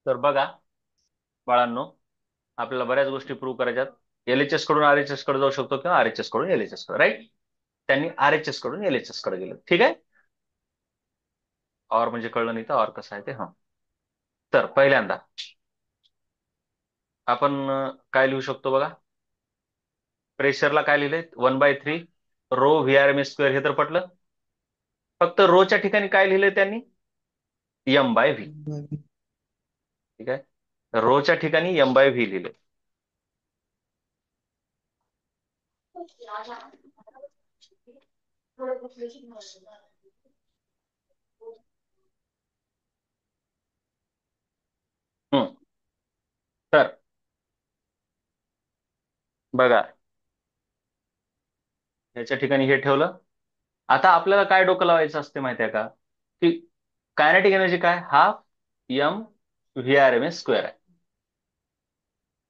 तर बघा बाळांनो, आपल्याला बऱ्याच गोष्टी प्रूव्ह करायच्यात. एलएचएस कडून आरएचएस कडे जाऊ शकतो किंवा आरएचएस कडून एलएचएस कडे, राईट. त्यांनी आरएचएस कडून एलएचएस कडे गेलं, ठीक आहे. और म्हणजे कळलं नाही तर और कसं आहे ते. हा, तर पहिल्यांदा आपण काय लिहू शकतो बघा. प्रेशरला काय लिहिलंय? 1/3 rho V R M S square. हे तर पटलं. फक्त रोच्या ठिकाणी काय लिहिलंय त्यांनी? M/V. ठीक आहे, रोच्या ठिकाणी M/V लिहिलंय. हम्म तर बघा, याच्या ठिकाणी हे ठेवलं. आता आपल्याला काय डोकं लावायचं असते माहिती आहे का, की कायनेटिक एनर्जी काय, half M V R M S square आहे.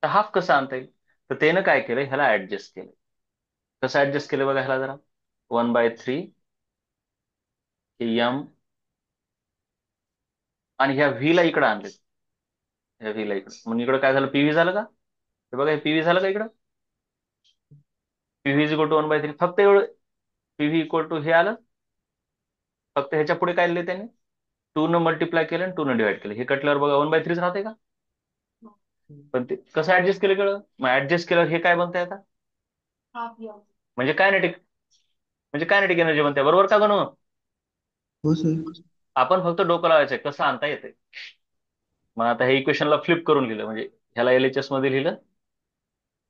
तर हाफ कसं आणता येईल? तर त्यानं काय केलं, ह्याला ऍडजस्ट केलं. कसं ऍडजस्ट केलं बघा ह्याला जरा. 1/3 एम, आणि ह्या व्ही ला इकडे आणले. ह्या व्ही ला इकडे, मग इकडे काय झालं, पीव्ही झालं का? हे बघा, हे पीव्ही झालं का इकडं? PV is equal to 1/3. फक्त एवढं, पीव्ही इक्वल टू हे आलं. फक्त ह्याच्या पुढे काय लिहिले त्यांनी? 2 न मल्टिप्लाय केलं आणि 2 न डिवाइड केलं. हे कटल्यावर बघा 1/3 राहते का? पण ते कसं ऍडजस्ट केलं कळलं? मग ऍडजस्ट केल्यावर हे काय बनतंय आता? म्हणजे कायनेटिक, म्हणजे कायनेटिक एनर्जी बनते, बरोबर का गणू? हो सर. आपण फक्त डोकं लावायचंय कसं आणता येते. मग आता हे इक्वेशनला फ्लिप करून लिहिलं, म्हणजे ह्याला एलएचएस मध्ये लिहिलं.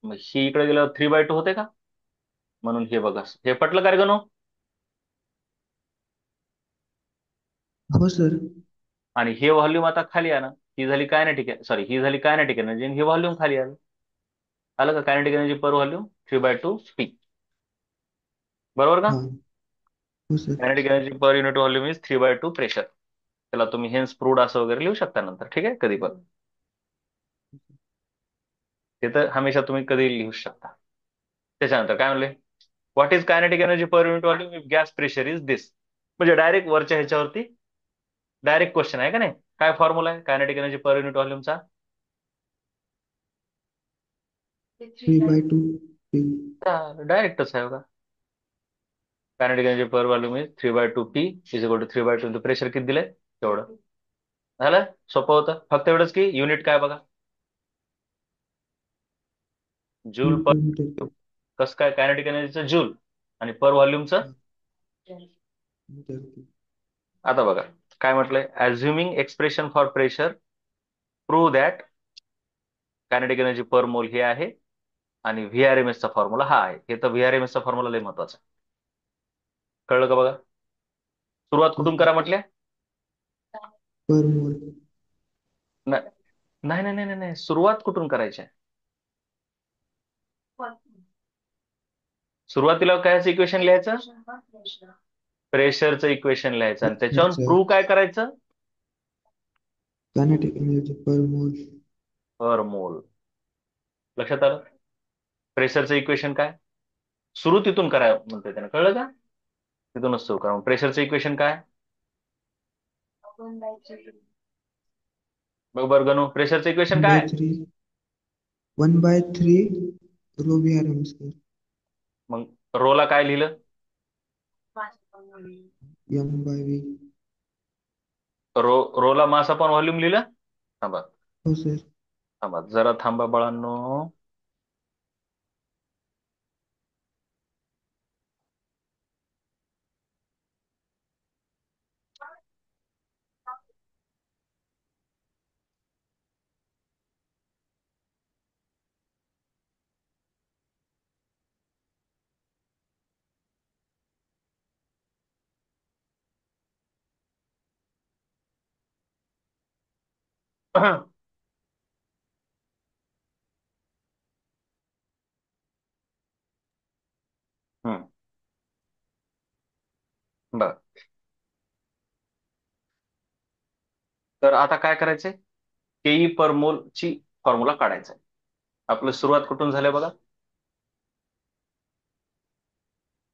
मग ही इकडे गेल्यावर 3/2 होते का? म्हणून हे बघा, हे पटलं का रे गणू? हो सर. आणि हे व्हॉल्यूम आता खाली आलं. ही झाली कायनेटिक, सॉरी, ही झाली कायनेटिक एनर्जी, आणि हे व्हॉल्यूम खाली आलं. आलं का? Kinetic energy per volume 3/2 P. बरोबर का? हा. हो sir. Kinetic energy per unit volume is 3/2 pressure. त्याला तुम्ही हेन्स प्रूव्ड असं वगैरे लिहू शकता नंतर, ठीक आहे, कधी पण. ते तर हमेशा तुम्ही कधी लिहू शकता. त्याच्यानंतर काय म्हणले, what is kinetic energy per unit volume if gas pressure is this. म्हणजे डायरेक्ट वरच्या ह्याच्यावरती डायरेक्ट क्वेश्चन आहे का नाही. काय फॉर्म्युला आहे कायनेटिक एनर्जी पर युनिट व्हॉल्यूमचा? 3/2 P. डायरेक्टच आहे बघा. Kinetic energy per volume is 3/2 P is equal to 3/2 pressure किती दिलंय तेवढं. झालं. सोपं होतं. फक्त एवढंच की युनिट काय बघा, जूल पर. Newton/meter. कसं काय? कायनेटिक एनर्जीचं जूल, आणि पर व्हॉल्यूमचं. हा, मीटर. आता बघा काय म्हटलंय, assuming expression for pressure prove that kinetic energy per mole हे आहे, आणि व्हीआरएमएस चा फॉर्म्युला हा आहे. हे तर व्हीआरएमएस चा फॉर्म्युला लय महत्वाचा आहे. कळलं का बघा? सुरुवात हो कुठून सर. करा म्हटल्या? पर मोल. नाही नाही नाही नाही नाही, सुरुवात कुठून करायची आहे? सुरुवातीला कायचं इक्वेशन लिहायचं? प्रेशरचं इक्वेशन लिहायचं, आणि त्याच्यावरून प्रेशरचं. प्रूव्ह काय करायचं? कायनेटिक एनर्जी पर मोल. पर मोल. लक्षात आलं? प्रेशरचं इक्वेशन काय? सुरू तिथून करा म्हणतोय त्यानं, कळलं का? तिथूनच सुरू करा. प्रेशरचं इक्वेशन काय? बघ बरं गणू, प्रेशरचं इक्वेशन वन बाय काय? थ्री 1/3 रो बी आर एम स्क्वेअर. मग रोला काय लिहिलं? M/V. रोला मास अपॉन व्हॉल्यूम लिहिलं. थांबा हो सर. थांबा जरा थांबा बाळांनो. हम्म बर. तर आता काय करायचंय, केई पर मोल ची फॉर्म्युला काढायचा आहे. आपलं सुरुवात कुठून झालंय बघा.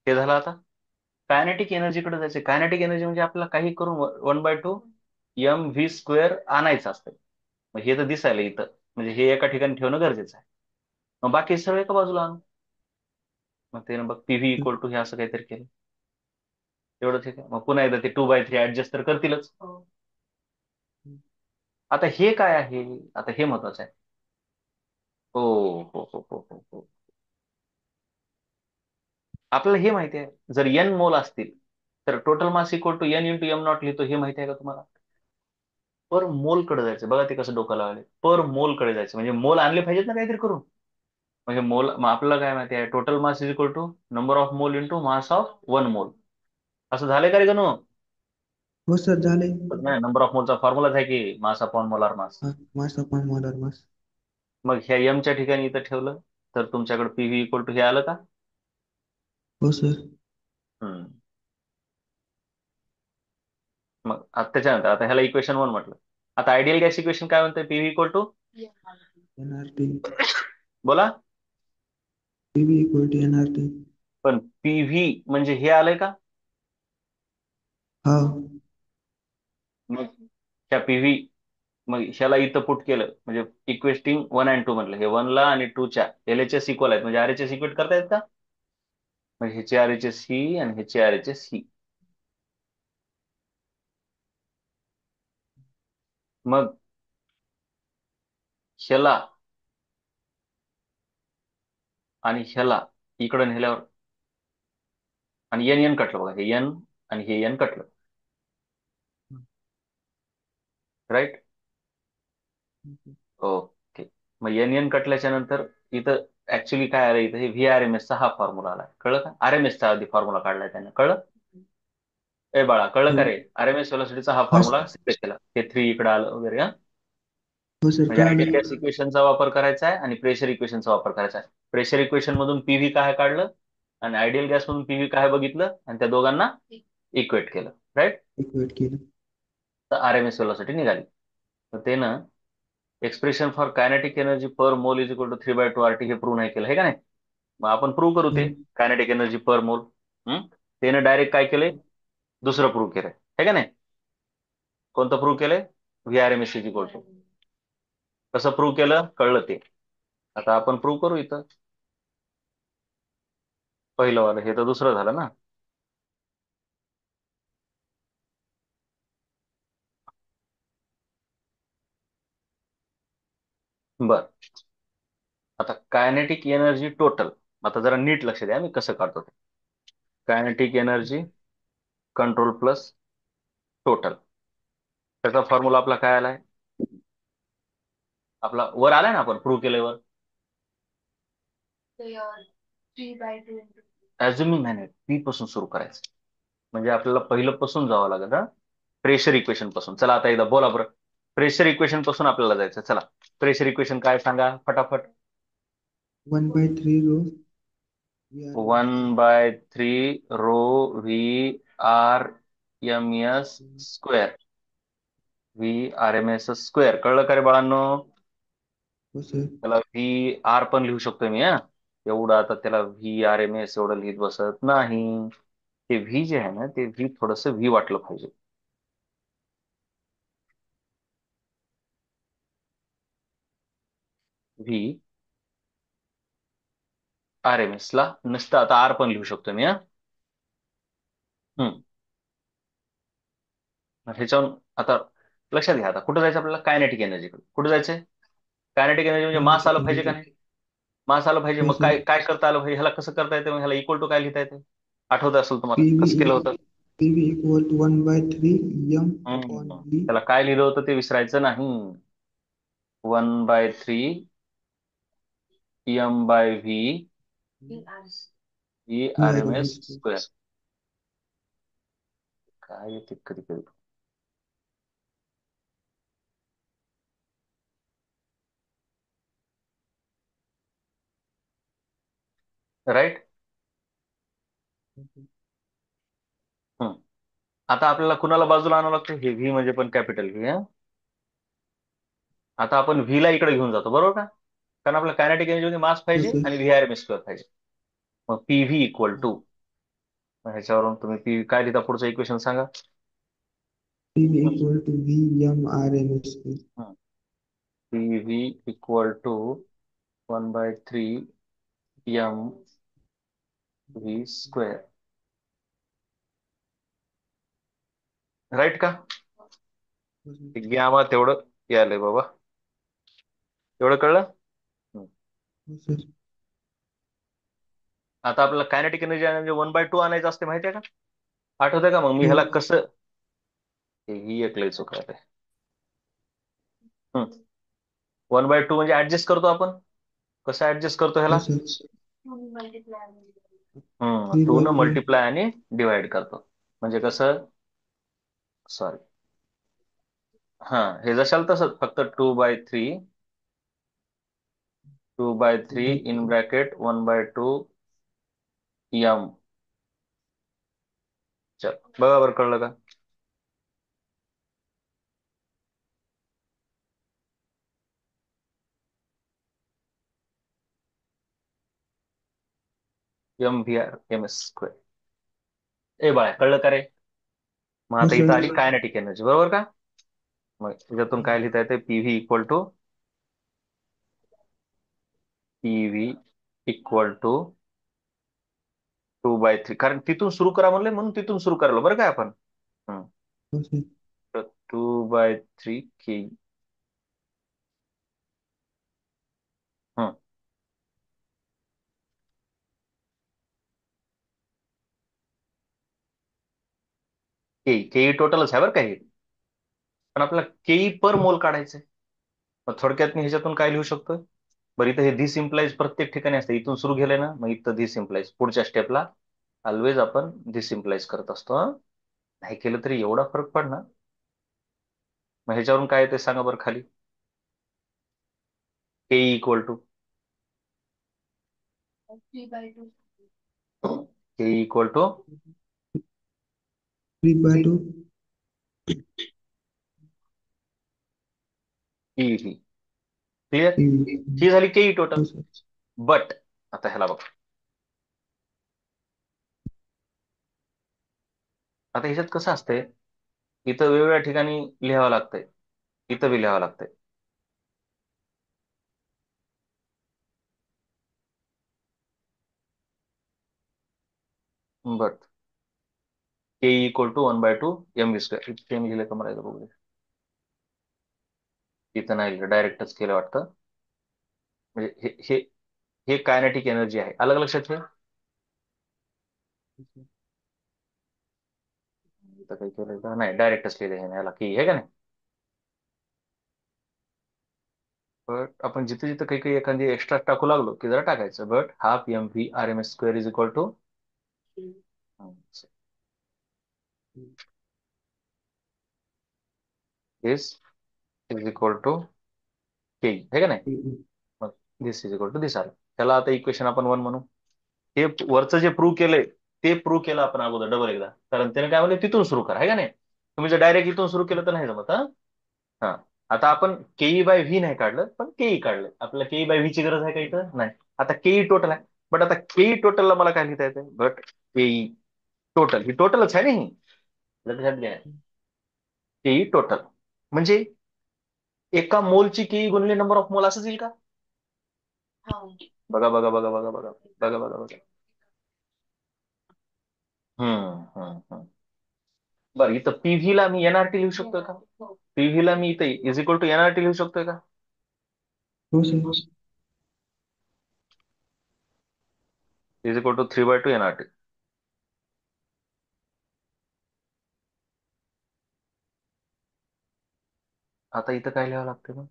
हे झालं. आता कायनेटिक एनर्जीकडे जायचंय. कायनेटिक एनर्जी म्हणजे आपल्याला काही करून 1/2 M V स्क्वेअर आणायचं असतं. मग हे तर दिसायला इथं, म्हणजे हे एका ठिकाणी ठेवणं गरजेचं आहे. मग बाकी सर्व एका बाजूला आणू. मग ते बघ पीव्ही इक्वल टू हे असं काहीतरी केलं. एवढं ठीक आहे. मग पुन्हा एकदा ते 2/3 ऍडजस्ट तर करतीलच. आता हे काय आहे? आता हे महत्वाचं आहे. हो हो हो हो हो हो. आपल्याला हे माहिती आहे, जर एन मोल असतील तर total mass equal to N into M naught लिहितो, हे माहिती आहे का तुम्हाला? पर मोल कडे जायचं. बघा ते कसं डोकं लावले, पर मोल कडे जायचं म्हणजे मोल आणले पाहिजेत ना काहीतरी करून. म्हणजे मोल, मग आपल्याला काय माहिती आहे, total mass is equal to number of mole into mass of one mole. असं झालंय का रे गणू? हो सर झाले. नाही, नंबर ऑफ मोलचा फॉर्म्युलाच आहे की mass upon molar mass. Mass upon molar mass. मग ह्या एमच्या ठिकाणी इथं ठेवलं तर तुमच्याकडे पीव्ही इक्वल टू हे आलं का? हो सर. हम्म. मग आता त्याच्यानंतर आता ह्याला इक्वेशन 1 म्हटलं. आता आयडियल गॅस इक्वेशन काय म्हणतं? PV equal to, NRT. बोला. PV equal to NRT. पण पीव्ही म्हणजे हे आलंय का? हा. मग त्या पीव्ही, मग ह्याला इथं पुट केलं म्हणजे इक्वेस्टिंग 1 आणि 2 म्हटलं, हे 1 ला आणि 2 च्या एलएचएस इक्वल आहेत म्हणजे आरएचएस इक्वेट करता येत का? मग ह्याचे आरएचएस ही आणि ह्याचे आरएचएस ही. मग ह्याला आणि ह्याला इकडं नेल्यावर, आणि एन एन कटलं बघा, हे एन आणि हे एन कटलं. राईट. ओके. मग एन एन कटल्याच्या नंतर इथं ऍक्च्युली काय आलं, इथं हे व्ही आर एम एस चा हा फॉर्म्युला आला. कळलं का? आर एम एस चा आधी फॉर्म्युला काढलाय त्यानं. कळलं? ए बाळा, कळलं हो. का रे? आर एम एस व्हेलॉसिटीचा हा हा फॉर्म्युला सिद्ध केला, हे 3 इकडे आलं वगैरे हा. हो सर म्हणजे आयडियल कळालं. गॅस इक्वेशनचा वापर करायचा आहे आणि प्रेशर इक्वेशनचा वापर करायचा आहे. प्रेशर इक्वेशन मधून पीव्ही काय काढलं आणि आयडियल गॅस मधून पीव्ही काय बघितलं आणि त्या दोघांना इक्वेट केलं. राईट. इक्वेट केलं. तर आर एम एस व्हेलॉसिटी निघाली. तर ते ना, expression for kinetic energy per mole is equal to 3/2 RT हे प्रूव्ह नाही केलं आहे का नाही? मग आपण प्रूव्ह करू हो. ते. कायनेटिक एनर्जी पर मोल. त्यानं डायरेक्ट काय केलंय, दुसरं प्रूव्ह केलंय है का नाही? कोणतं प्रूव्ह केलंय? V R M S is equal to. कसं प्रूव्ह केलं कळलं ते. आता आपण प्रूव्ह करू इथं. पहिलं वालं हे तर दुसरं झालं ना. बर. आता कायनेटिक एनर्जी टोटल, आता जरा नीट लक्ष द्या मी कसं काढतो ते. Kinetic energy control plus total. त्याचा फॉर्म्युला आपला काय आलाय? आपला वर आलाय ना, आपण प्रूव्ह केल्यावर. ऍझ्युमिंग नाही, पी पासून सुरू करायचं. म्हणजे आपल्याला पहिलं पासून जावं लागेल हा. प्रेशर इक्वेशन पासून. चला आता एकदा बोला बरं. प्रेशर इक्वेशन पासून आपल्याला जायचं. चला, प्रेशर इक्वेशन काय सांगा फटाफट. 1/3 rho V R M one S by three rho V R M S square. V R M S square. कळलं का रे बाळांनो? हो सर. त्याला व्ही आर पण लिहू शकतोय मी हा. एवढं आता त्याला व्ही आर एम एस एवढं लिहित बसत नाही. ते व्ही जे आहे ना, ते व्ही थोडस व्ही वाटलं पाहिजे. व्ही आर एम एस ला नुसतं आता आर पण लिहू शकतो मी हा. हम्म. ह्याच्यावरून आता लक्षात घ्या, आता कुठं जायचं आपल्याला? कायनेटिक एनर्जीकडे. कुठं जायचंय? कायनेटिक एनर्जी म्हणजे मास कायनेटिक आलं पाहिजे का एनर्जी. नाही? मास आलं पाहिजे. हो मग सर. काय काय करता आलं पाहिजे? ह्याला कसं करता येतं? मग ह्याला इक्वल टू काय लिहिता येते? आठवत असेल तुम्हाला पीव्ही कसं केलं होतं? PV equal to 1/3 M upon V. त्याला काय लिहिलं होतं ते विसरायचं नाही. 1/3 M by V V V R R M M S S. Square. काय येते कधी कधी. राईट. आता आपल्याला कुणाला बाजूला आणावं लागतं? हे व्ही म्हणजे पण कॅपिटल व्ही हा. आता आपण व्ही ला इकडे घेऊन जातो बरोबर का? कारण आपल्याला कायनेटिक एनर्जी मास हो पाहिजे सर. आणि V R M S square पाहिजे. मग पीव्ही इक्वल टू, ह्याच्यावरून तुम्ही पीव्ही काय लिहिता पुढचं इक्वेशन सांगा. PV equal to V M R M S. हं. V equal to 1/3 M V square. Right का? हो सर. आम्हाला तेवढं यायलंय बाबा. तेवढं कळलं? हम्म. हो सर. आता आपल्याला कायनेटिक एनर्जी म्हणजे 1/2 आणायचं असते, माहितीये का? आठवतंय का? मग मी हो. ह्याला कसं, ही एक लय चूक आहे. 1/2 म्हणजे ऍडजस्ट करतो आपण. कसं ऍडजस्ट करतो ह्याला? हो सर. थ्री 2 बाय न टू. मल्टिप्लाय आणि डिवाइड करतो. म्हणजे कसं, सॉरी, हा, हे जशाल तसंच, फक्त 2/3, 2/3 by into. Bracket 1/2 M. चल, बघा बरं, कळलं का? M V R M S square. ए बाळा, कळलं का रे? मग हो आता इथं सर. आली कायनेटिक एनर्जी, बरोबर का? मग त्याच्यातून काय लिहिता येते? PV equal to, PV equal to 2/3, कारण तिथून सुरू करा म्हणले म्हणून तिथून सुरू करायला बरं काय आपण. हम्म. हो सर. तर 2/3 के. के के टोटलच आहे बरं का हे. पण आपल्याला के पर मोल काढायचंय. मग थोडक्यात मी ह्याच्यातून काय लिहू शकतो? बरं, इथं हे धिस इम्प्लाइज प्रत्येक ठिकाणी असतं. इथून सुरू केलंय ना, मग इथं धिस इम्प्लाइज पुढच्या स्टेपला ऑलवेज आपण धिस इम्प्लाइज करत असतो, हं? नाही केलं तरी एवढा फरक पडणार. मग ह्याच्यावरून काय येते सांगा बरं खाली? K equal to, K equal to 3/2. PV. Clear? हो ही झाली के टोटल. सर. बट आता ह्याला बघा. आता ह्याच्यात कसं असतंय, इथं वेगवेगळ्या ठिकाणी लिहावं लागतंय, इथं बी लिहावं लागतंय. But K equal to 1/2 M V square. इथे सेम लिहिलं का मला एकदा बघू दे. इथं नाही लिहिलं, डायरेक्टच केलं वाटतं. म्हणजे हे हे हे कायनेटिक एनर्जी आहे, अलग लक्षात ठेव. इथं काही केलं का नाही, डायरेक्टच लिहिलं हे याला की, हे का नाही. बट आपण जिथे जिथे काही काही एखादी एक्स्ट्रा टाकू लागलो की जरा टाकायचं. But half M V R M S square is equal to this is equal to K, हे का नाही. मग this is equal to this आलं. त्याला आता इक्वेशन आपण 1 म्हणू. हे वरचं जे प्रूव्ह केलंय ते प्रूव्ह केलं आपण अगोदर डबल एकदा, कारण त्याने काय म्हणले तिथून सुरू करा, आहे का नाही. तुम्ही जर डायरेक्ट इथून सुरू केलं तर नाही जमत, हा. हा. आता आपण केई बाय व्ही नाही काढलं, पण केई काढलं. आपल्याला केई बाय व्ही ची गरज आहे का इथं? नाही. आता केई टोटल आहे. बट आता केई टोटलला मला काय लिहिता येतं? बट केई टोटल, ही टोटलच आहे ना ही. लक्षात घ्या, केई टोटल म्हणजे एका मोलची केई गुणिले नंबर ऑफ मोल असंच येईल का? बघा बघा बघा बघा बघा बघा बघा बघा. बरं, इथं पीव्ही ला मी एनआरटी लिहू शकतोय का? पीव्ही ला मी इथे इज इक्वल टू एनआरटी लिहू शकतोय का? हो sir. Is equal to 3/2 NRT. आता इथं काय लिहावं लागतं मग?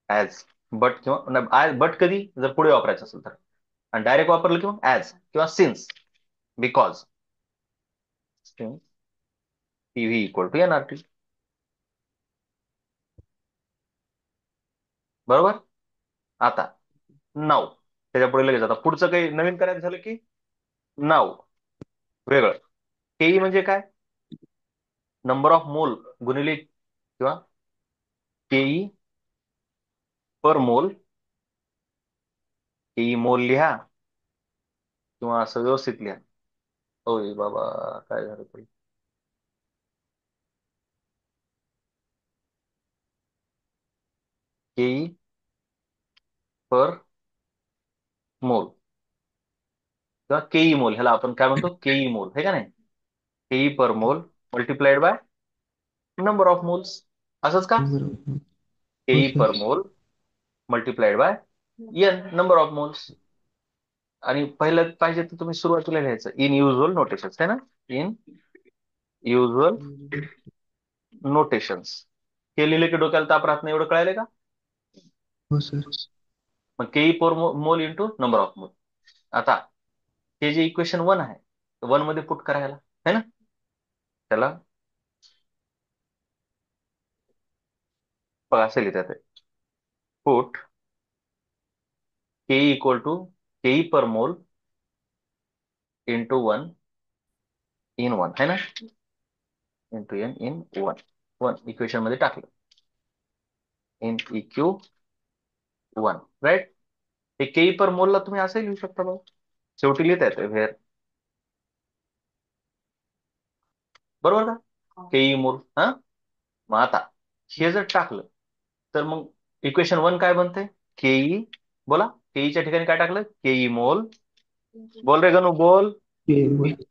ऍज. बट किंवा बट कधी जर पुढे वापरायचं असेल तर, आणि डायरेक्ट वापरलं किंवा ऍज किंवा since, because PV equal to NRT. बरोबर. आता नाव त्याच्या पुढे लगेच, आता पुढचं काही नवीन करायचं झालं की नाव वेगळं. केई म्हणजे काय? नंबर ऑफ मोल गुणिले किंवा केई पर मोल. केई मोल लिहा किंवा असं व्यवस्थित लिहा. होय बाबा, काय झालं ते? केई पर मोल किंवा केई मोल, ह्याला आपण काय म्हणतो, केई मोल हे का नाही. KE per mole multiplied by number of moles, असंच का. Number of. हो KE per sir. Mole multiplied by N number of moles. आणि पहिलं पाहिजे तर तुम्ही सुरुवातीला लिहायचं इन युजल नोटेशन्स है ना. In usual notations. हे लिहिले की डोक्याला ताप राहत नाही, एवढं कळायलं का. हो सर. मग केई per mole into number of मोल. आता हे जे इक्वेशन 1 आहे, 1 मध्ये पुट करायला है ना. त्याला बघा असं लिहितात, पुट केई इक्वल टू केई पर मोल इंटू 1 इन 1 है ना. इंटू एन इन 1, 1 इक्वेशन मध्ये टाकलं, इन इक्यू 1 राईट. हे केई पर मोलला तुम्ही असंही लिहू शकता बघा, शेवटी लिहिता येतं व्हेअर, बरोबर का. केई मोल हा. मग आता हे जर टाकलं तर मग इक्वेशन 1 काय बनते, केई, बोला केईच्या ठिकाणी काय टाकलं, केई मोल. बोल रे गणू बोल. के मोल. के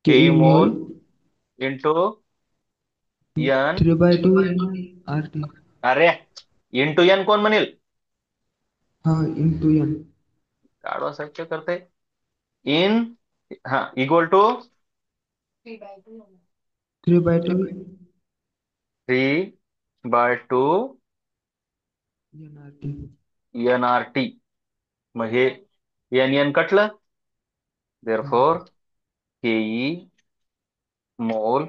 केई E mole mole into N. 3/2 R T. अरे इंटू एन कोण म्हणेल, हा इंटू एन. काढवा साहेब काय करते. इन, हा equal to 3/2 3/2 N R T. N R T. मग हे एन एन कटलं, देअरफॉर केई मोल,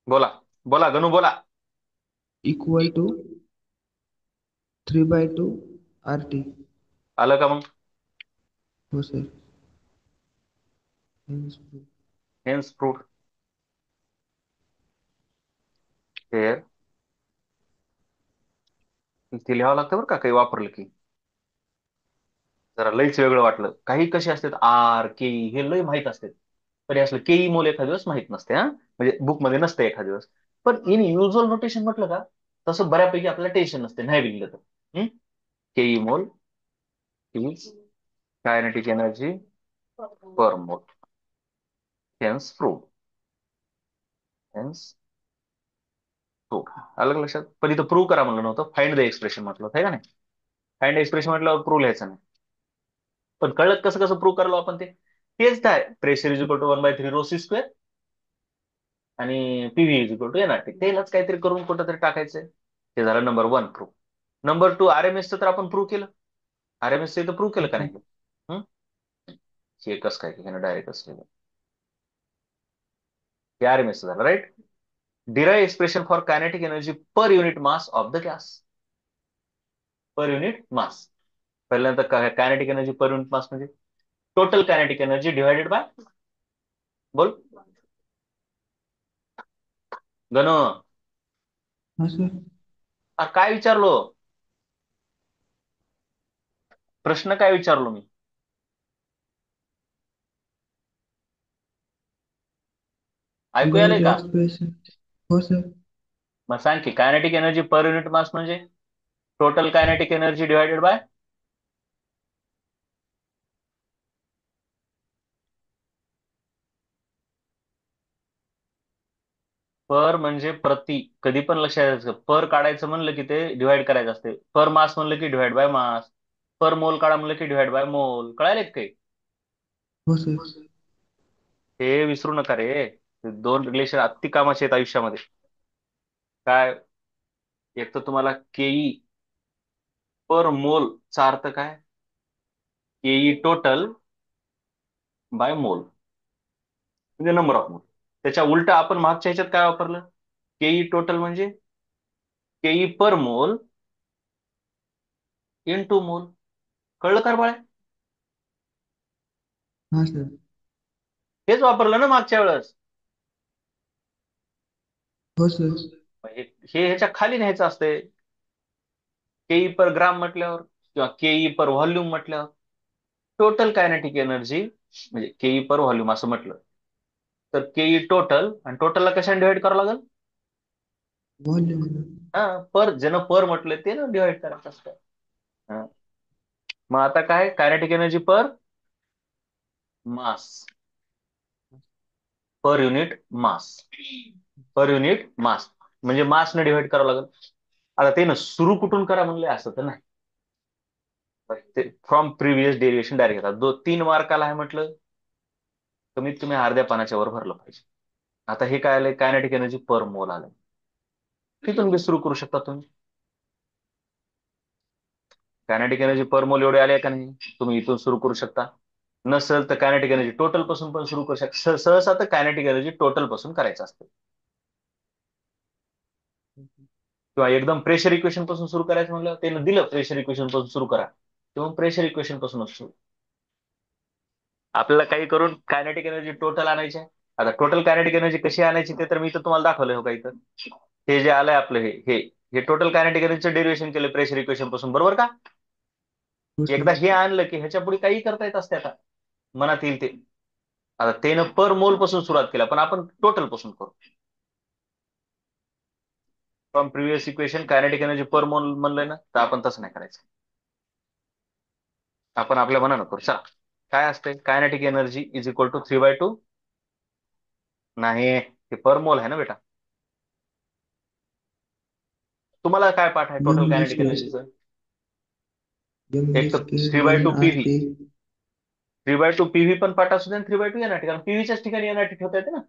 बोला बोला गणू बोला. Equal to 3/2 R T. आलं का मग. हो sir. Hence proof. Hence proof here. ते लिहावं लागतं बरं का, काही वापरलं की. जरा लईच वेगळं वाटलं, काही कसे असतात आर केई हे लई माहित असतात, तरी असलं केई मोल एखाद दिवस माहित नसते हा, म्हणजे बुक मध्ये नसते एखाद दिवस. पण इन युजल नोटेशन म्हटलं का, तसं बऱ्यापैकी आपल्याला टेन्शन नसते नाही लिहिलं तर. केई mole is kinetic energy per मोल, हेन्स प्रूफ, हेन्स प्रूफ. अलग लक्षात. पण इथं प्रूव्ह करा म्हणलं नव्हतं, फाइंड द एक्सप्रेशन म्हटलं होतं, है का नाही. फाइंड एक्सप्रेशन म्हटल्यावर प्रूव्ह लिहायचं नाही. पण कळत कसं कसं प्रूव्ह करलो आपण ते, तेच काय pressure is equal to 1/3 rho C square आणि PV is equal to NRT, त्यालाच काहीतरी करून कुठं तरी टाकायचंय. ते झालं नंबर 1 प्रूव्ह. नंबर 2 आरएमएसचं तर आपण प्रूव्ह केलं, आरएमएसचं इथं प्रूव्ह केलं का ओके. नाही. हं? हे कसं काय की डायरेक्ट असं केलं. हे आरएमएस झालं right. Derive expression for kinetic energy per unit mass of the gas, per unit mass. पहिल्यांदा kinetic energy per unit mass म्हणजे total kinetic energy divided by, बोल गण. हा सर. काय विचारलो, प्रश्न काय विचारलो मी. ऐकू डिराइव आलंय द का. एक्सप्रेशन. हो सर. मग सांग की kinetic energy per unit mass म्हणजे total kinetic energy divided by, per म्हणजे प्रति. कधी पण लक्षात द्यायचं, पर काढायचं म्हणलं की ते डिवाइड करायचं असते, पर मास म्हणलं की डिवाइड बाय मास, पर मोल काढा म्हणलं की डिवाइड बाय मोल. कळायले का काही. हो सर. हे विसरू नका रे, हे दोन रिलेशन अति कामाचे आहेत आयुष्यामध्ये. काय, एक तर तुम्हाला केई पर मोल चा अर्थ काय, केई टोटल बाय मोल म्हणजे नंबर ऑफ मोल. त्याच्या उलट आपण मागच्या ह्याच्यात काय वापरलं, केई टोटल म्हणजे केई पर मोल इंटू मोल. कळलं का बाळा. हा सर. हेच वापरलं ना मागच्या वेळेस. हो सर. हे ह्याच्या खाली न्यायचं असते, केई पर ग्राम म्हटल्यावर किंवा केई पर व्हॉल्यूम म्हटल्यावर टोटल कायनेटिक एनर्जी म्हणजे केई पर व्हॉल्यूम असं म्हटलं तर केई टोटल, आणि टोटलला कशाने डिवाइड करावं लागेल, व्हॉल्यूम. हा, पर ज्यानं पर म्हटलंय ते ना डिवाइड करायचं असतं. हा. मग आता काय kinetic energy mass per unit mass per unit mass म्हणजे मासने डिवाइड करावं लागेल. आता ते ना सुरू कुठून करा म्हणले असं तर नाही. ते फ्रॉम प्रिव्हियस डेरिवेशन डायरेक्ट येतात. 3 मार्काला आहे म्हटलं, कमीत कमी अर्ध्या पानाच्या वर भरलं पाहिजे. आता हे काय आलंय कायनेटिक एनर्जी पर मोल आलंय. तिथून बी सुरू करू शकता तुम्ही. कायनेटिक एनर्जी पर मोल एवढे आले का नाही, तुम्ही इथून सुरू करू शकता. नसेल तर कायनेटिक एनर्जी टोटल पासून पण सुरू करू शकता. सहसा तर कायनेटिक एनर्जी टोटल पासून करायचं असतं, किंवा एकदम प्रेशर इक्वेशन पासून सुरू करायचं म्हणलं त्यानं दिलं प्रेशर इक्वेशन पासून सुरू करा, किंवा प्रेशर इक्वेशन पासूनच सुरू. आपल्याला काही करून कायनेटिक एनर्जी टोटल आणायची आहे. आता टोटल कायनेटिक एनर्जी कशी आणायची ते तर मी तर तुम्हाला दाखवलंय हो. काही तर हे जे आलंय आपलं हे हे टोटल कायनेटिक एनर्जीचं डेरिवेशन केलं प्रेशर इक्वेशन पासून, बरोबर का? हो एकदा सर. हे आणलं की ह्याच्या पुढे काही करता येत असते आता मनात येईल ते. आता त्यानं पर मोल पासून सुरुवात केला, पण आपण टोटल पासून करू. From previous equation kinetic energy per mole म्हणलंय ना, तर आपण तसं नाही करायचं. आपण आपल्या मनानं करू. चला, काय असते kinetic energy is equal to 3/2. नाही, ते पर मोल आहे ना बेटा. तुम्हाला काय पाठ आहे M total V kinetic square. एनर्जीचं? एम व्ही एक तर square three by N two R PV T. 3/2 PV पण पाठ असू दे, 3/2 एनआरटी, कारण पीव्हीच्याच ठिकाणी एनआरटी ठेवता येते ना.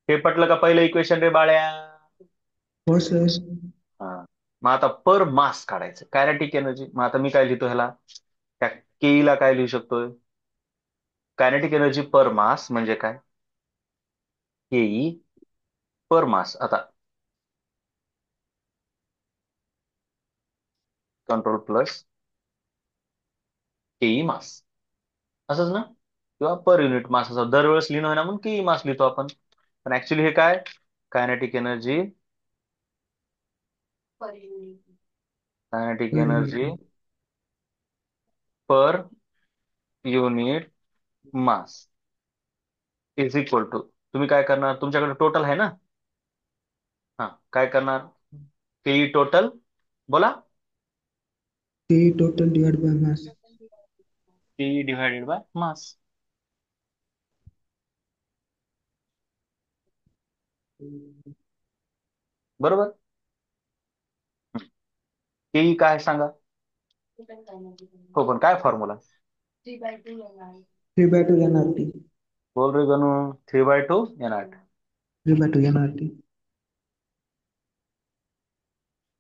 हे पटलं का पहिलं इक्वेशन रे बाळ्या? हो सर. हा. मग आता पर मास काढायचं कायनेटिक एनर्जी. मग आता मी काय लिहितो ह्याला, त्या के ला काय लिहू शकतोय? कायनेटिक एनर्जी पर मास म्हणजे काय? केई पर मास. आता कंट्रोल प्लस केई मास, असंच ना? किंवा पर युनिट मास असं दरवेळेस लिहिणं आहे ना, म्हणून केई मास लिहितो आपण. पण ऍक्च्युली हे काय, kinetic energy kinetic per energy unit. Per unit mass is equal to, तुम्ही काय करणार, तुमच्याकडे टोटल आहे ना. हा, काय करणार? केई टोटल, बोला. T total divide by mass. केई डिवाइडेड बाय मास. बरोबर. केई काय सांगा? हो, पण काय फॉर्म्युला? 3/2 N R T. बोल रे Ganu. 3/2 N R. 3/2 N R T.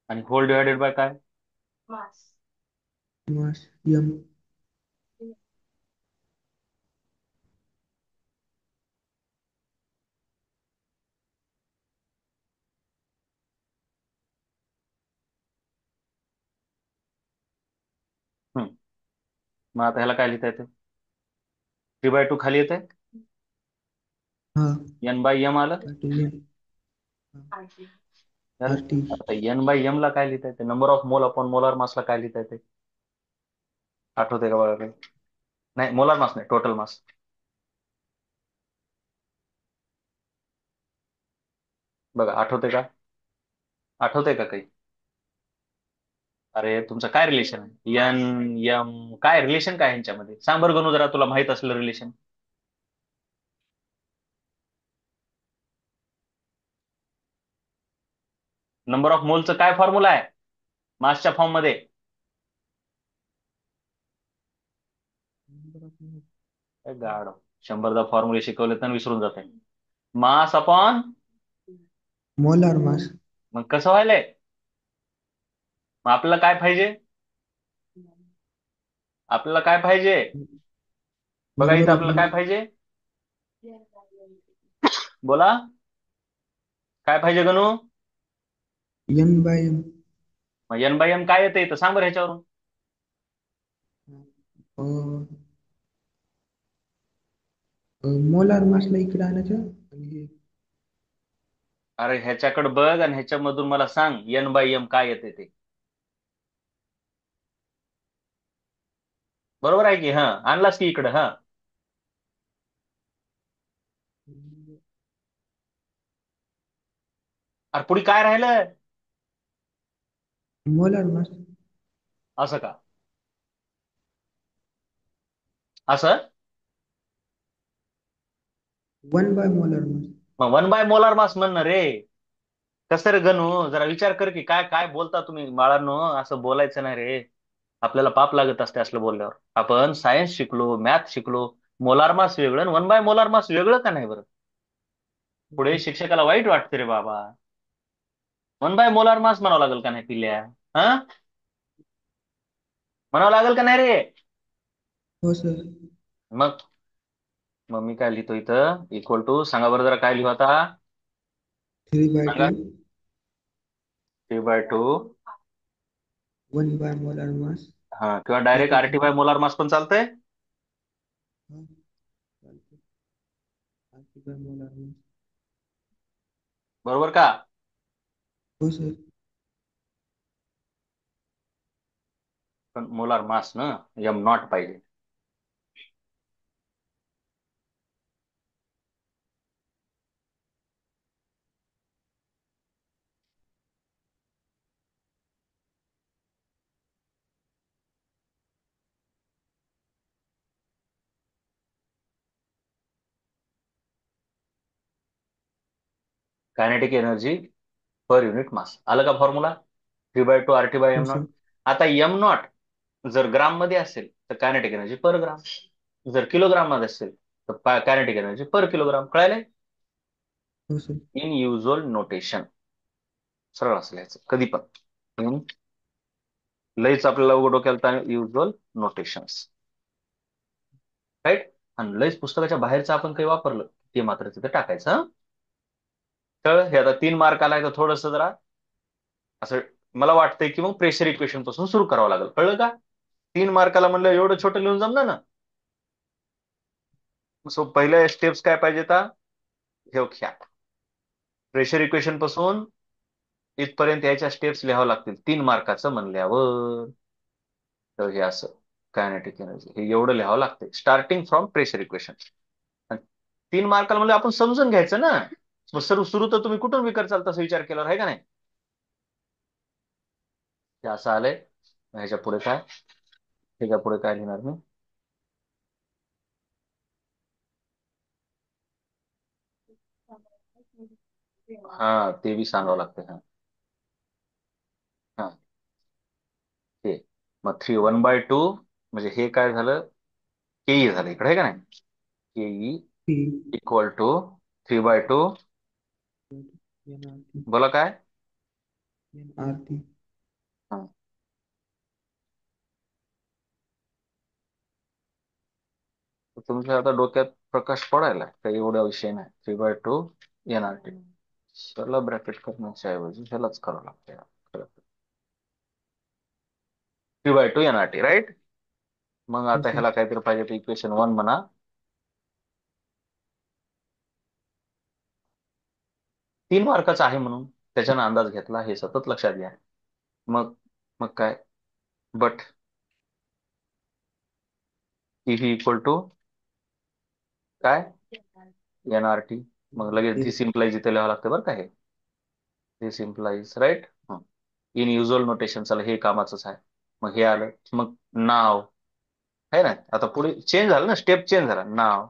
आणि होल डिवायडेड बाय काय? Mass M. हम्म. मग आता ह्याला काय लिहिता येते? 3/2 खाली येते, हा. एन बाय एम आलं. टू एन झालं. R T. आता एन बाय एम ला काय लिहिता येते? Number of mole upon molar मासला काय लिहिता येते? आठवते का बघा काही? नाही, मोलार मास नाही, टोटल मास. बघा, आठवते का? आठवते का काही? अरे तुमचं काय रिलेशन आहे एन एम? काय रिलेशन काय यांच्यामध्ये? सांग बरं गणू, जरा तुला माहित असलेलं रिलेशन. नंबर ऑफ मोलचं काय फॉर्म्युला आहे मासच्या फॉर्म मध्ये? काय गाड, 100दा फॉर्म्युले शिकवले तर विसरून जाते. Mass upon, molar mass. मग कसं व्हायलंय? मग आपल्याला काय पाहिजे? आपल्याला काय पाहिजे? बघा नंबर इथं ऑफ आपल्याला काय मोल. पाहिजे? बोला, काय पाहिजे गणू? N by M. मग एन बाय एम काय येतं इथं, सांग बरं ह्याच्यावरून. मोलार मासला इकडे आणायचं आणि हे अरे ह्याच्याकडे बघ आणि ह्याच्यामधून मला सांग एन बाय एम काय येते ते. बरोबर आहे की? हा, आणलास की इकडं. हा, अरे पुढे काय राहिलं? Molar mass. असं का? असं? 1 by मोलार मास. मग 1/मोलार मास म्हणणं रे. कसं रे गणू, जरा विचार कर की काय काय बोलता तुम्ही बाळांनो, असं बोलायचं नाही रे. आपल्याला पाप लागत असते असलं बोलल्यावर. आपण सायन्स शिकलो, मॅथ शिकलो. मोलार मास वेगळं आणि 1/मोलार मास वेगळं का नाही बरं? पुढे शिक्षकाला वाईट वाटते रे बाबा. 1/मोलार मास म्हणावं लागेल का नाही पिल्या? हा, म्हणावं लागेल का नाही रे? हो सर. मग मग मी काय लिहितो इथं, इक्वल टू, सांगा बरं जरा काय लिहू आता? 3/2. सांगा. 3/2. 1 by मोलार मास. हा, किंवा डायरेक्ट अधिक. RT/मोलार मास पण चालतंय. हा, चालते. RT/मोलार मास. बरोबर का? हो सर. पण मोलार मास ना, M0 पाहिजे. कायनेटिक एनर्जी पर युनिट मास, आलं का फॉर्म्युला? 3/2 RT/एम हो नॉट. सर. आता M0 जर ग्राम मध्ये असेल तर कायनेटिक एनर्जी पर ग्राम. जर किलोग्राम मध्ये असेल तर कायनेटिक एनर्जी पर किलोग्राम. कळायलंय? हो सर. In usual notation. सरळ असं लिहायचं कधी पण. इन, लईच आपल्याला उघड डोक्याला युजल नोटेशन्स. राईट. आणि लईच पुस्तकाच्या बाहेरचं आपण काही वापरलं ते मात्र तिथे टाकायचं, हं? तर हे आता 3 मार्क आलाय तर थोडस जरा असं मला वाटतंय की मग प्रेशर इक्वेशन पासून सुरू करावं लागेल. कळलं का? 3 मार्काला म्हणलं एवढं छोटं लिहून जमलं ना. सो पहिल्या स्टेप्स काय पाहिजे आता? हे घ्या, प्रेशर इक्वेशन पासून इथपर्यंत यायच्या स्टेप्स लिहावं लागतील 3 मार्काचं म्हणल्यावर. तर हे असं, कायनेटिक एनर्जी हे एवढं लिहावं लागतं स्टार्टिंग फ्रॉम प्रेशर इक्वेशन. 3 मार्काला म्हणजे आपण समजून घ्यायचं ना. मग सुरू सुरू तर तुम्ही कुठून विकर चालता असं विचार केल्यावर, आहे का नाही? हे असं आलंय. ह्याच्या पुढे काय? ह्याच्या पुढे काय लिहिणार मी? हा, ते बी सांगावं लागतं. हा. हा, ते मग 3 1/2 म्हणजे हे काय झालं? केई झालं इकडे, आहे का नाही? केई P. Equal to 3/2. NRT. बोला काय? NRT. हा. तर तुमच्या आता डोक्यात प्रकाश पडायला काही एवढा विषय नाही. 3/2 NRT. ह्याला ब्रॅकेट करण्याच्या ऐवजी ह्यालाच करावं लागतं. 3/2 NRT, राईट. मग हो आता सर. ह्याला काहीतरी पाहिजे तर इक्वेशन 1 म्हणा. 3 मार्काचा आहे म्हणून त्याच्यानं अंदाज घेतला, हे सतत लक्षात घ्या. मग मग काय? बट ही इक्वल टू काय? NRT. मग लगेच NRT. धिस इम्प्लाइज इथे लिहावं लागतं बरं का हे. This implies, right. In usual notation, चला हे कामाचंच आहे. मग हे आलं. मग नाव आहे ना, आता पुढे चेंज झालं ना, स्टेप चेंज झाला. नाव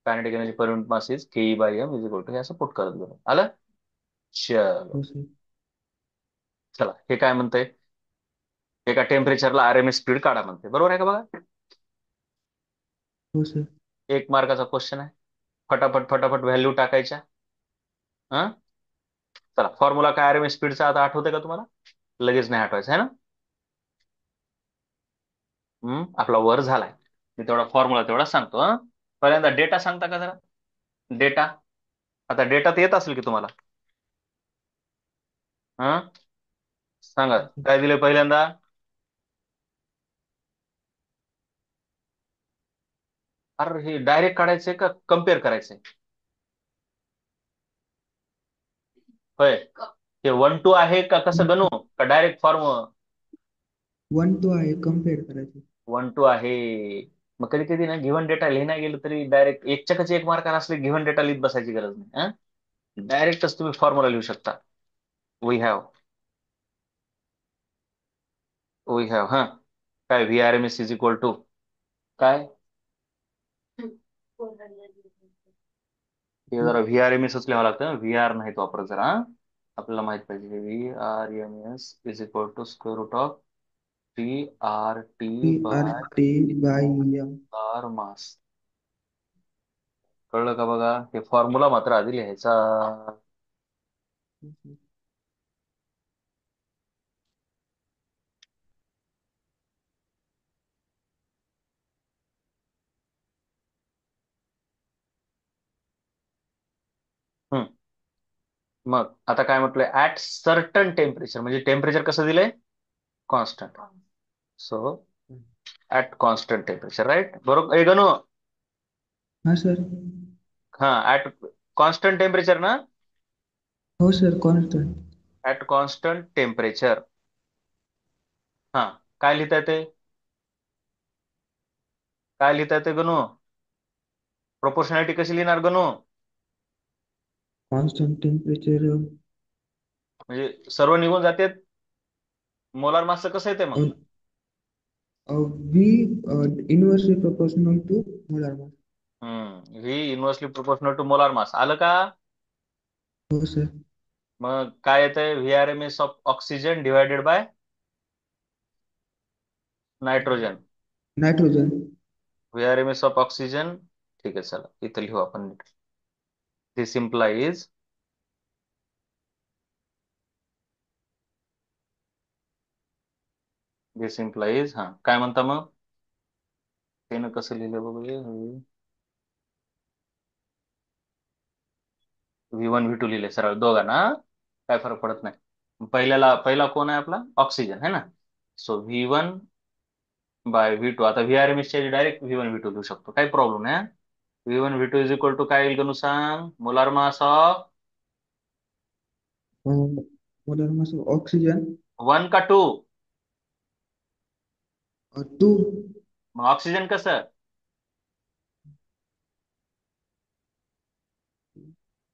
kinetic energy per unit mass is KE/m is equal to, हे असं पुट करत गेलो. आलं? चलो. हो सर. चला, हे काय म्हणतंय? एका टेम्परेचरला RMS स्पीड काढा म्हणते. बरोबर आहे का बघा? हो सर. 1 मार्काचा क्वेश्चन आहे. फटाफट फटाफट व्हॅल्यू टाकायच्या. हा, चला, फॉर्म्युला काय RMS स्पीडचा आता आठवतंय का तुम्हाला? लगेच नाही आठवायचं आहे ना. आपला वर झालाय. मी तेवढा फॉर्म्युला तेवढा सांगतो. पहिल्यांदा डेटा सांगता का जरा? डेटा. आता डेटा तर येत असेल की तुम्हाला. हा, सांगा हो सर. काय दिले पहिल्यांदा. अरे हे डायरेक्ट काढायचंय का कम्पेअर करायचंय? होय. हे 1-2 आहे का कसं गणू, का डायरेक्ट फॉर्म? 1 2 आहे, कम्पेअर करायचे. 1-2 आहे. मग कधी कधी ना गिव्हन डेटा लिहिणार गेलं तरी डायरेक्ट एकच्या कधी 1 मार्क असले गिव्हन डेटा लिहित बसायची गरज नाही. डायरेक्टच तुम्ही फॉर्म्युला लिहू शकता. वी हॅव वी हॅव हा काय V R M S is equal to काय हे जरा व्ही आर एम एसच लिहावं लागतं व्ही आर नाहीत वापरत जरा हा? आपल्याला माहित पाहिजे V R M S is equal to square root of T R T P R by T by M. R mass कळलं का बघा हे फॉर्म्युला मात्र आधी लिहायचा हम्म मग आता काय म्हटलंय ऍट सर्टन टेम्परेचर म्हणजे टेम्परेचर कसं दिलंय constant so at constant temperature right बरोबर ए गणू हा सर. हा ऍट कॉन्स्टंट टेम्परेचर ना हो sir, constant. At constant temperature हा काय लिहिता येते काय लिहिता येते गणू प्रोपोर्शनॅलिटी कशी लिहिणार गणू कॉन्स्टंट टेम्परेचर. म्हणजे सर्व निघून जाते मोलार मासचं कसं येते मग V inversely proportional to molar mass. V inversely proportional to molar mass आलं का हो सर. मग काय येतंय V R M S of oxygen divided by nitrogen nitrogen. V R M S of oxygen ठीक आहे चला इथं लिहू आपण दिस इम्प्लाइज दिस इम्प्लाइज हा काय म्हणता मग त्यानं कसं लिहिलं बघूया व्ही वन व्ही टू लिहिले सरळ दोघांना काय फरक पडत नाही पहिला कोण आहे आपला ऑक्सिजन है ना so V one by V two आता व्ही आर एम एस च्या direct V one V two लिहू शकतो काही प्रॉब्लेम नाही V one V two is equal to काय येईल गणू सांग molar mass of molar mass of oxygen one का टू 2. मग ऑक्सिजन कसं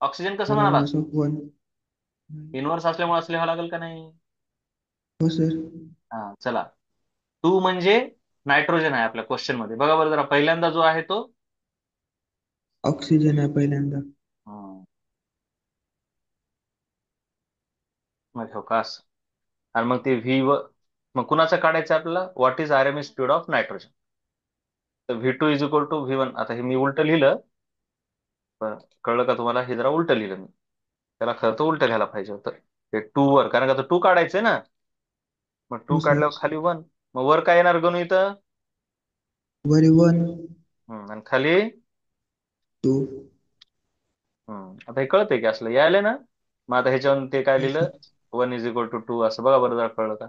ऑक्सिजन कसं मोलार म्हणाला मास ऑफ 1. इन्व्हर्स असल्यामुळे असं लिहावं लागेल का नाही हो सर. हा चला टू म्हणजे नायट्रोजन आहे आपल्या क्वेश्चन मध्ये बघा बरं जरा पहिल्यांदा जो आहे तो ऑक्सिजन आहे पहिल्यांदा. हम्म, मग हो का असं. आणि मग ते व्ही व मग कुणाचं काढायचं आपल्याला what is R M S speed of nitrogen तर V two is equal to V one आता हे मी उलट लिहिलं पण कळलं का तुम्हाला हे जरा उलट लिहिलं मी त्याला खरं तर उलट लिहायला पाहिजे होतं हे टू वर कारण का टू काढायचंय ना मग टू हो सर. काढल्यावर खाली वन मग वर काय येणार गणू इथं वरी 1, आणि खाली 2. आता हे कळतंय की असलं यायलंय ना मग आता ह्याच्यावरून ते काय हो लिहिलं sir. One is equal to two असं बघा बरं जरा कळलं का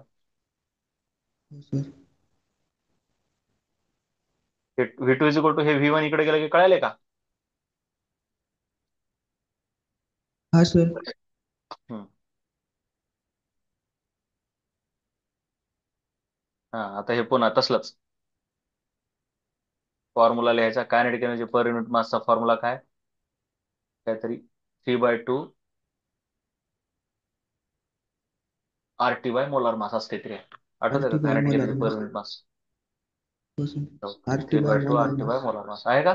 हो सर. हे V two is equal to हे व्ही वन इकडे गेलं की कळाले का हा सर. हम्म. हा आता हे पुन्हा तसलंच फॉर्म्युला लिहायचा कायनेटिक एनर्जी पर युनिट मासचा फॉर्म्युला काय काहीतरी 3/2 R T by molar mass असं काहीतरी आहे आठवतंय का RT by kinetic molar energy per mass. Unit mass हो sir. Okay RT three by by two molar R T by mass. Molar mass आहे का